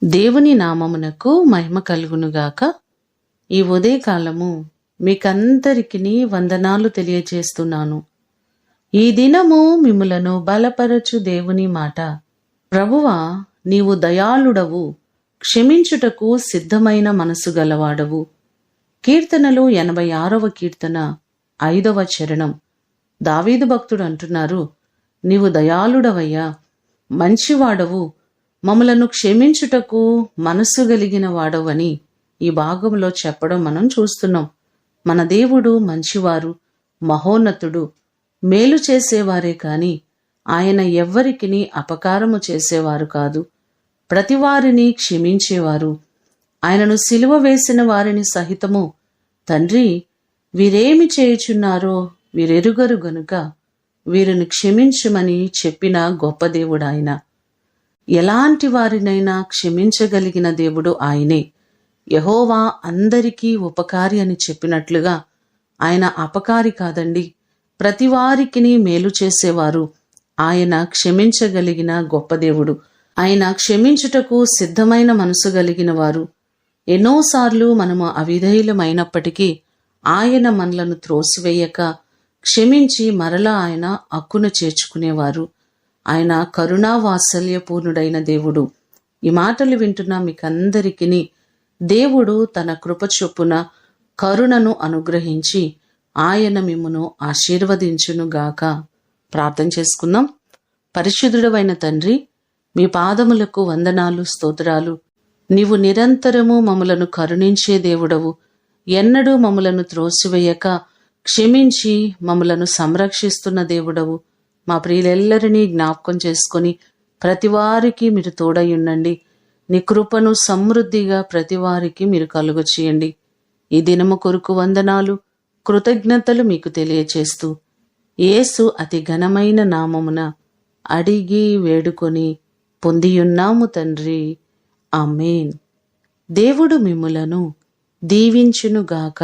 దేవుని నామమునకు మహిమ కలుగునుగాక. ఈ ఉదయకాలము మీకందరికీ వందనాలు తెలియజేస్తున్నాను. ఈ దినము మిమ్ములను బలపరచు దేవుని మాట. ప్రభువా, నీవు దయాళుడవు, క్షమించుటకు సిద్ధమైన మనసు గలవాడవు. కీర్తనలు 86వ కీర్తన 5వ చరణం. దావీదు భక్తుడు అంటున్నారు, నీవు దయాళుడవయ్యా, మంచివాడవు, మమ్మలను క్షమించుటకు మనస్సు కలిగిన వాడవని ఈ భాగంలో చెప్పడం మనం చూస్తున్నాం. మన దేవుడు మంచివారు, మహోన్నతుడు, మేలు చేసేవారే కాని ఆయన ఎవ్వరికిని అపకారము చేసేవారు కాదు. ప్రతివారిని క్షమించేవారు. ఆయనను సిలువ వేసిన వారిని సహితము, తండ్రి, వీరేమి చేయుచున్నారో వీరెరుగరు గనుక వీరిని క్షమించమని చెప్పిన గొప్ప దేవుడు ఆయన. ఎలాంటి వారినైనా క్షమించగలిగిన దేవుడు ఆయనే. యెహోవా అందరికీ ఉపకారి అని చెప్పినట్లుగా ఆయన అపకారి కాదండి, ప్రతివారికిని మేలు చేసేవారు. ఆయన క్షమించగలిగిన గొప్ప దేవుడు. ఆయన క్షమించుటకు సిద్ధమైన మనసు కలిగిన వారు. ఎన్నోసార్లు మనము అవిధేయులమైనప్పటికీ ఆయన మనలను త్రోసివేయక క్షమించి మరలా ఆయన హక్కును చేర్చుకునేవారు. ఆయన కరుణా వాత్సల్యపూర్ణుడైన దేవుడు. ఈ మాటలు వింటున్న మీకందరికీ దేవుడు తన కృప చొప్పున కరుణను అనుగ్రహించి ఆయన మిమ్మును ఆశీర్వదించునుగాక. ప్రార్థన చేసుకుందాం. పరిశుద్ధుడవైన తండ్రి, మీ పాదములకు వందనాలు, స్తోత్రాలు. నీవు నిరంతరము మమ్మలను కరుణించే దేవుడవు. ఎన్నడూ మమ్మలను త్రోసివేయక క్షమించి మమ్మలను సంరక్షిస్తున్న దేవుడవు. మా ప్రియులెల్లరినీ జ్ఞాపకం చేసుకొని ప్రతివారికి మీరు తోడై ఉండండి. నీ కృపను సమృద్ధిగా ప్రతివారికి మీరు కలుగ చేయండి. ఈ దినము కొరకు వందనాలు, కృతజ్ఞతలు మీకు తెలియచేస్తూ యేసు అతి ఘనమైన నామమున అడిగి వేడుకొని పొందియున్నాము తండ్రి. ఆమేన్. దేవుడు మిమ్ములను దీవించునుగాక.